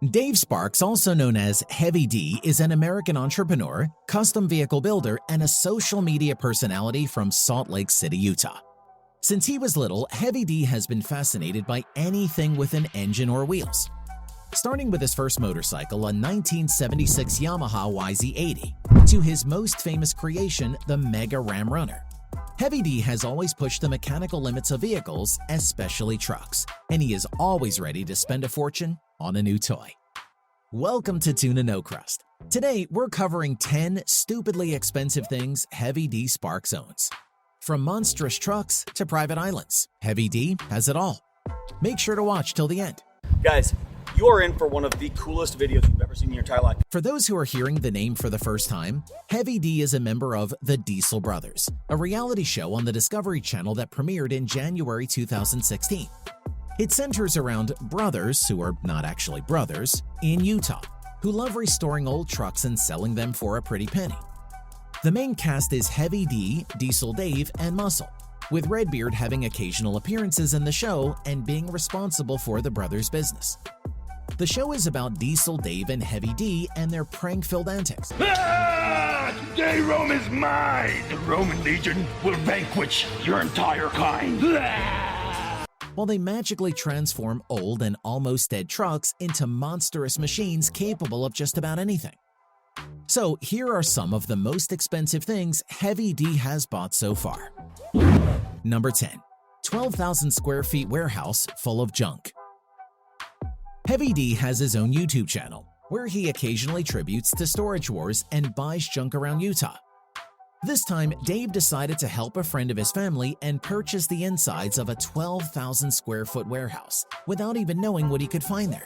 Dave Sparks, also known as Heavy D, is an American entrepreneur, custom vehicle builder, and a social media personality from Salt Lake City, Utah. Since he was little, Heavy D has been fascinated by anything with an engine or wheels. Starting with his first motorcycle, a 1976 Yamaha YZ80, to his most famous creation, the Mega Ram Runner. Heavy D has always pushed the mechanical limits of vehicles, especially trucks, and he is always ready to spend a fortune on a new toy. Welcome to TUNANOCRUST. Today, we're covering 10 stupidly expensive things Heavy D Sparks owns. From monstrous trucks to private islands, Heavy D has it all. Make sure to watch till the end. Guys, you are in for one of the coolest videos you've ever seen in your entire life. For those who are hearing the name for the first time, Heavy D is a member of the Diesel Brothers, a reality show on the Discovery Channel that premiered in January 2016. It centers around brothers, who are not actually brothers, in Utah, who love restoring old trucks and selling them for a pretty penny. The main cast is Heavy D, Diesel Dave, and Muscle, with Redbeard having occasional appearances in the show and being responsible for the brothers' business. The show is about Diesel Dave and Heavy D and their prank-filled antics. Today Rome is mine! The Roman legion will vanquish your entire kind! While they magically transform old and almost dead trucks into monstrous machines capable of just about anything. So here are some of the most expensive things Heavy D has bought so far. Number 10. 12,000 square feet warehouse full of junk. Heavy D has his own YouTube channel, where he occasionally tributes to storage wars and buys junk around Utah. This time, Dave decided to help a friend of his family and purchase the insides of a 12,000 square foot warehouse without even knowing what he could find there.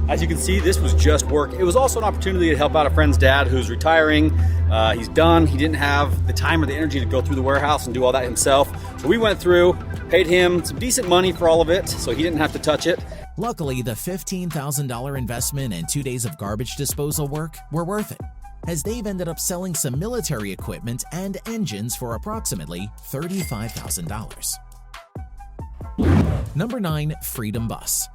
As you can see, this was just work. It was also an opportunity to help out a friend's dad who's retiring. He's done. He didn't have the time or the energy to go through the warehouse and do all that himself. So we went through, paid him some decent money for all of it, so he didn't have to touch it. Luckily, the $15,000 investment and 2 days of garbage disposal work were worth it, as Dave ended up selling some military equipment and engines for approximately $35,000. Number 9. Freedom Bus.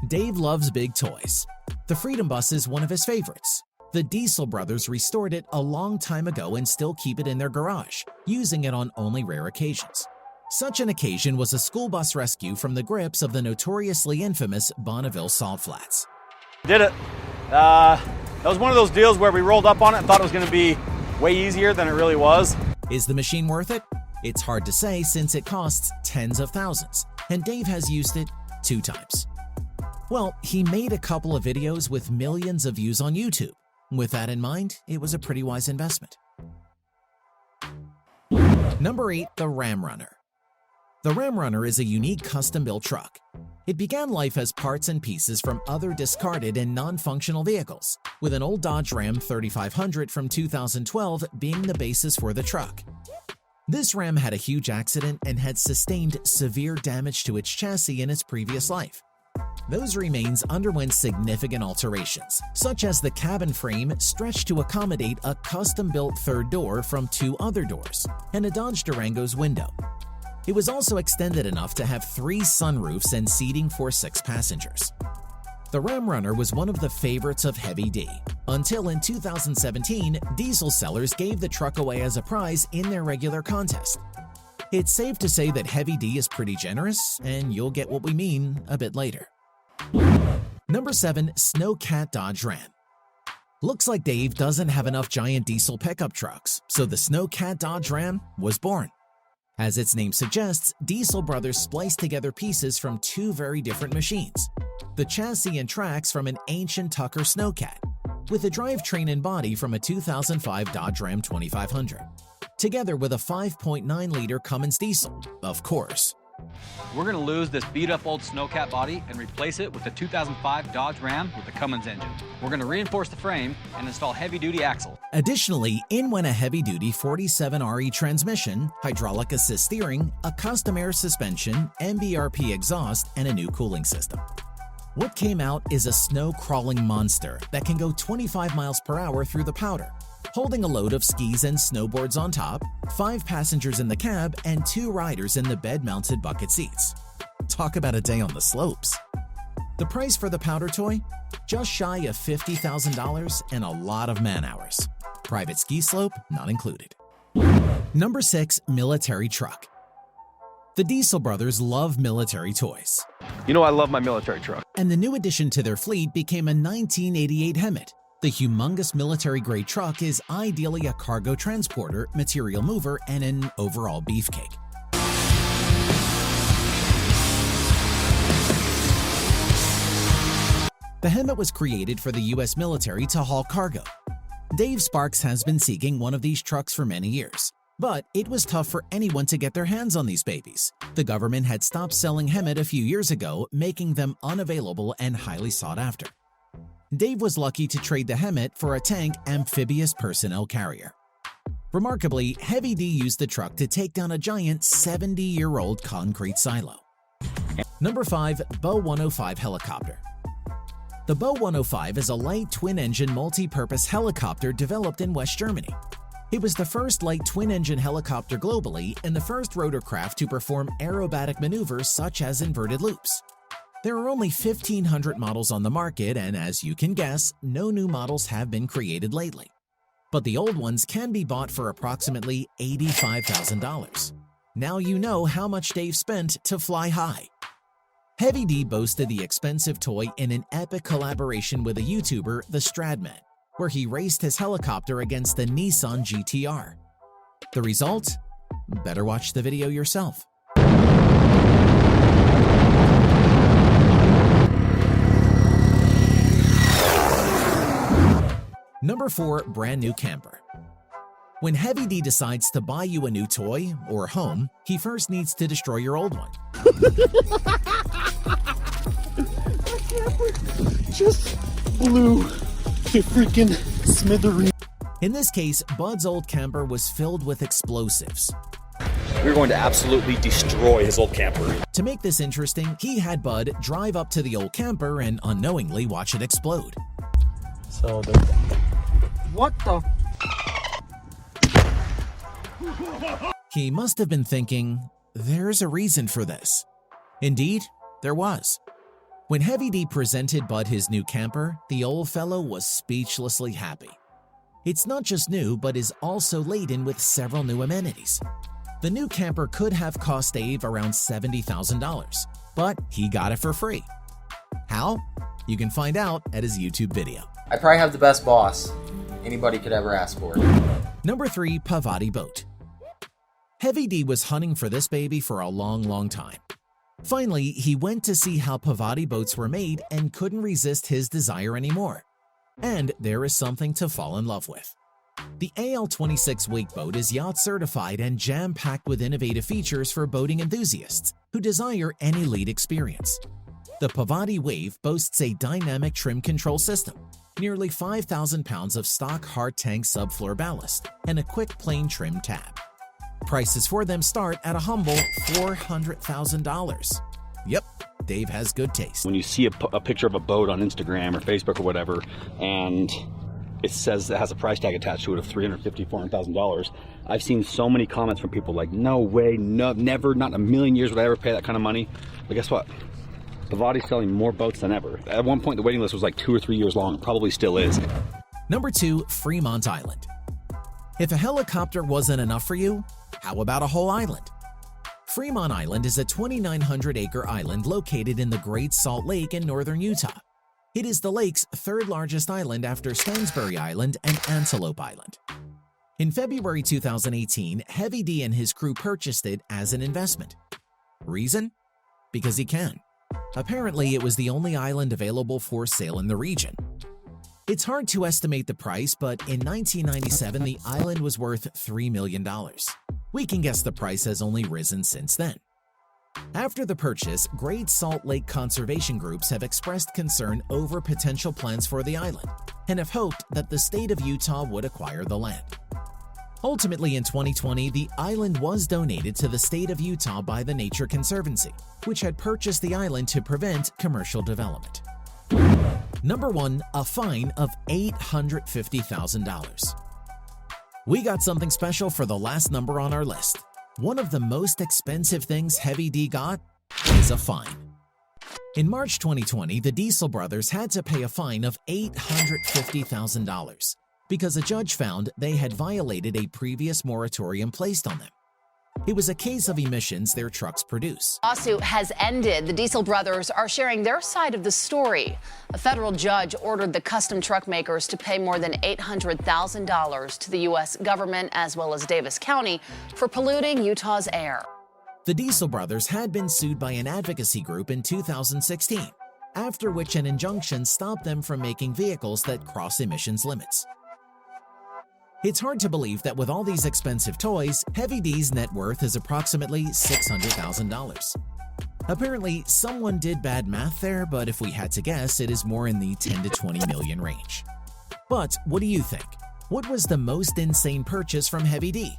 Dave loves big toys. The Freedom Bus is one of his favorites. The Diesel Brothers restored it a long time ago and still keep it in their garage, using it on only rare occasions. Such an occasion was a school bus rescue from the grips of the notoriously infamous Bonneville Salt Flats. Did it. That was one of those deals where we rolled up on it and thought it was going to be way easier than it really was. Is the machine worth it? It's hard to say since it costs tens of thousands, and Dave has used it 2 times. Well, he made a couple of videos with millions of views on YouTube. With that in mind, it was a pretty wise investment. Number 8. The Ram Runner. The Ram Runner is a unique custom-built truck. It began life as parts and pieces from other discarded and non-functional vehicles, with an old Dodge Ram 3500 from 2012 being the basis for the truck. This Ram had a huge accident and had sustained severe damage to its chassis in its previous life. Those remains underwent significant alterations, such as the cabin frame stretched to accommodate a custom-built third door from 2 other doors, and a Dodge Durango's window. It was also extended enough to have 3 sunroofs and seating for 6 passengers. The Ram Runner was one of the favorites of Heavy D, until in 2017, diesel sellers gave the truck away as a prize in their regular contest. It's safe to say that Heavy D is pretty generous, and you'll get what we mean a bit later. Number 7. Snowcat Dodge Ram. Looks like Dave doesn't have enough giant diesel pickup trucks, so the Snowcat Dodge Ram was born. As its name suggests, Diesel Brothers spliced together pieces from 2 very different machines. The chassis and tracks from an ancient Tucker Snowcat, with a drivetrain and body from a 2005 Dodge Ram 2500, together with a 5.9-liter Cummins diesel, of course. We're going to lose this beat-up old Snowcat body and replace it with a 2005 Dodge Ram with the Cummins engine. We're going to reinforce the frame and install heavy-duty axle. Additionally, in went a heavy-duty 47RE transmission, hydraulic assist steering, a custom air suspension, MBRP exhaust, and a new cooling system. What came out is a snow-crawling monster that can go 25 miles per hour through the powder, holding a load of skis and snowboards on top, 5 passengers in the cab, and 2 riders in the bed-mounted bucket seats. Talk about a day on the slopes. The price for the powder toy? Just shy of $50,000 and a lot of man-hours. Private ski slope not included. Number 6. Military truck. The Diesel brothers love military toys. You know I love my military truck. And the new addition to their fleet became a 1988 Hemet. The humongous military-grade truck is ideally a cargo transporter, material mover, and an overall beefcake. The Hemet was created for the U.S. military to haul cargo. Dave Sparks has been seeking one of these trucks for many years, but it was tough for anyone to get their hands on these babies. The government had stopped selling Hemet a few years ago, making them unavailable and highly sought after. Dave was lucky to trade the Hemet for a tank amphibious personnel carrier. Remarkably, Heavy D used the truck to take down a giant 70-year-old concrete silo. Number 5. Bo 105 helicopter. The Bo 105 is a light twin-engine multi-purpose helicopter developed in West Germany. It was the first light twin-engine helicopter globally and the first rotorcraft to perform aerobatic maneuvers such as inverted loops. There are only 1,500 models on the market, and as you can guess, no new models have been created lately. But the old ones can be bought for approximately $85,000. Now you know how much Dave spent to fly high. Heavy D boasted the expensive toy in an epic collaboration with a YouTuber, the Stradman, where he raced his helicopter against the Nissan GTR. The result? Better watch the video yourself. Number 4. Brand new camper. When Heavy D decides to buy you a new toy or home, he first needs to destroy your old one. Just blew to freaking smithereens. In this case, Bud's old camper was filled with explosives. We're going to absolutely destroy his old camper. To make this interesting, he had Bud drive up to the old camper and unknowingly watch it explode. So what the? He must have been thinking, there's a reason for this. Indeed, there was. When Heavy D presented Bud his new camper, the old fellow was speechlessly happy. It's not just new, but is also laden with several new amenities. The new camper could have cost Dave around $70,000, but he got it for free. How? You can find out at his YouTube video. I probably have the best boss anybody could ever ask for. Number 3. Pavati boat. Heavy D was hunting for this baby for a long time. Finally, he went to see how Pavati boats were made and couldn't resist his desire anymore. And there is something to fall in love with. The AL26 wake boat is yacht certified and jam-packed with innovative features for boating enthusiasts who desire an elite experience. The Pavati Wave boasts a dynamic trim control system, nearly 5,000 pounds of stock hard tank subfloor ballast, and a quick plain trim tab. Prices for them start at a humble $400,000. Yep, Dave has good taste. When you see a picture of a boat on Instagram or Facebook or whatever, and it says it has a price tag attached to it of $350,000, $400,000, I've seen so many comments from people like, no way, no, never, not in a million years would I ever pay that kind of money. But guess what? Pavati's selling more boats than ever. At one point, the waiting list was like 2 or 3 years long. It probably still is. Number 2. Fremont Island. If a helicopter wasn't enough for you, how about a whole island? Fremont Island is a 2,900-acre island located in the Great Salt Lake in northern Utah. It is the lake's third largest island after Stansbury Island and Antelope Island. In February 2018, Heavy D and his crew purchased it as an investment. Reason? Because he can. Apparently, it was the only island available for sale in the region. It's hard to estimate the price, but in 1997, the island was worth $3 million. We can guess the price has only risen since then. After the purchase, Great Salt Lake conservation groups have expressed concern over potential plans for the island and have hoped that the state of Utah would acquire the land. Ultimately, in 2020, the island was donated to the state of Utah by the Nature Conservancy, which had purchased the island to prevent commercial development. Number 1. A fine of $850,000. We got something special for the last number on our list. One of the most expensive things Heavy D got is a fine. In March 2020, the Diesel brothers had to pay a fine of $850,000 because a judge found they had violated a previous moratorium placed on them. It was a case of emissions their trucks produce. The lawsuit has ended. The Diesel brothers are sharing their side of the story. A federal judge ordered the custom truck makers to pay more than $800,000 to the U.S. government as well as Davis County for polluting Utah's air. The Diesel brothers had been sued by an advocacy group in 2016, after which an injunction stopped them from making vehicles that cross emissions limits. It's hard to believe that with all these expensive toys, Heavy D's net worth is approximately $600,000. Apparently, someone did bad math there, but if we had to guess, it is more in the 10 to 20 million range. But what do you think? What was the most insane purchase from Heavy D?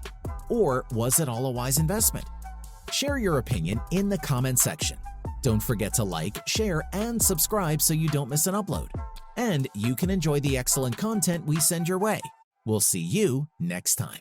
Or was it all a wise investment? Share your opinion in the comment section. Don't forget to like, share, and subscribe so you don't miss an upload. And you can enjoy the excellent content we send your way. We'll see you next time.